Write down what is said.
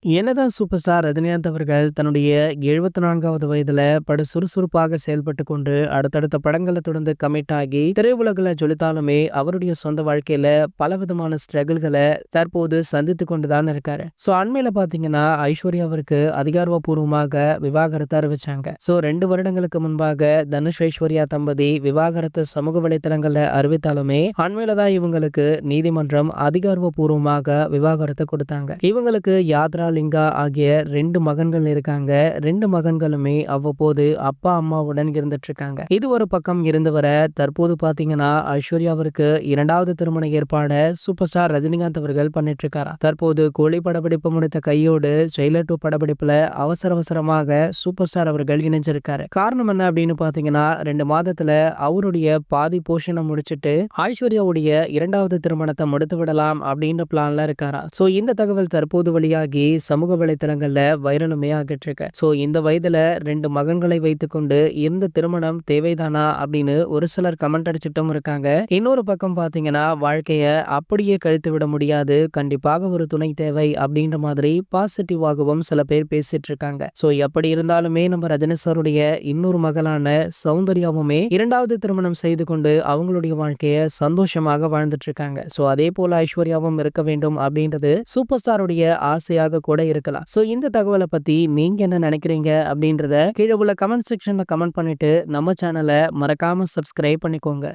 என்னதான் super star Rajinikanth அவர்கள் தன்னுடைய 74வது வயதுல படு சுறுசுறுப்பாக செயல்பட்டு கொண்டு அடுத்தடுத்த படங்களை தொடர்ந்து கமிட் ஆகி திரையுலகில் ஜொலித்தாலுமே அவருடைய சொந்த வாழ்க்கையில பலவிதமான ஸ்ட்ரகிள்களை தற்போது சந்தித்து கொண்டுதான் இருக்காரு. ஸோ அண்மையில பாத்தீங்கன்னா ஐஸ்வர்யா அவருக்கு அதிகாரப்பூர்வமாக விவாகரத்து அறிவிச்சாங்க. ஸோ 2 வருடங்களுக்கு முன்பாக தனுஷ் ஐஸ்வர்யா தம்பதி விவாகரத்து சமூக வலைத்தளங்கள்ல அறிவித்தாலுமே அண்மையில தான் இவங்களுக்கு நீதிமன்றம் அதிகாரப்பூர்வமாக விவாகரத்து கொடுத்தாங்க. இவங்களுக்கு யாத்ரா லிங்கா ஆகிய 2 மகன்கள் இருக்காங்க. 2 மகன்களுமே அவ்வப்போது அப்பா அம்மாவுடன் இருந்துட்டு இருக்காங்க. இது ஒரு பக்கம் இருந்து வர தற்போது பாத்தீங்கன்னா ஐஸ்வர்யாவிற்கு 2வது திருமண ஏற்பாட சூப்பர் ஸ்டார் ரஜினிகாந்த் அவர்கள் பண்ணிட்டு இருக்காரா. தற்போது கோழி படப்பிடிப்பு முடித்த கையோடு ஜெயிலர் 2 படப்பிடிப்புல அவசர அவசரமாக சூப்பர் ஸ்டார் அவர்கள் இணைஞ்சிருக்காரு. காரணம் என்ன அப்படின்னு பாத்தீங்கன்னா 2 மாதத்துல அவருடைய பாதி போஷனை முடிச்சிட்டு ஐஸ்வர்யாவுடைய 2வது திருமணத்தை முடித்து விடலாம் அப்படின்ற பிளான்ல இருக்காரா. சோ இந்த தகவல் தற்போது வெளியாகி சமூக வலைத்தளங்கள்ல வைரலுமே ஆகிட்டு இருக்கு. சோ இந்த வயதுல 2 மகன்களை வைத்துக்கொண்டு இந்த திருமணம் தேவைதானா அப்படின்னு ஒரு சிலர் கமெண்ட் அடிச்சுட்டும் இருக்காங்க. இன்னொரு பக்கம் பாத்தீங்கன்னா வாழ்க்கைய அப்படியே கழித்து விட முடியாது, கண்டிப்பாக ஒரு துணை தேவை அப்படின்ற மாதிரி பாசிட்டிவாகவும் சில பேர் பேசிட்டு இருக்காங்க. சோ எப்படி இருந்தாலுமே நம்ம ரஜினி சாருடைய இன்னொரு மகளான சௌந்தர்யாவுமே 2வது திருமணம் செய்து கொண்டு அவங்களுடைய வாழ்க்கைய சந்தோஷமாக வாழ்ந்துட்டு இருக்காங்க. சோ அதே போல ஐஸ்வர்யாவும் இருக்க வேண்டும் அப்படின்றது சூப்பர் ஸ்டாருடைய ஆசையாக கூட இருக்கலாம். சோ இந்த தகவலை பத்தி நீங்க என்ன நினைக்கிறீங்க அப்படின்றத கீழே உள்ள கமெண்ட் செக்ஷன்ல கமெண்ட் பண்ணிட்டு நம்ம சேனலை மறக்காம சப்ஸ்கிரைப் பண்ணிக்கோங்க.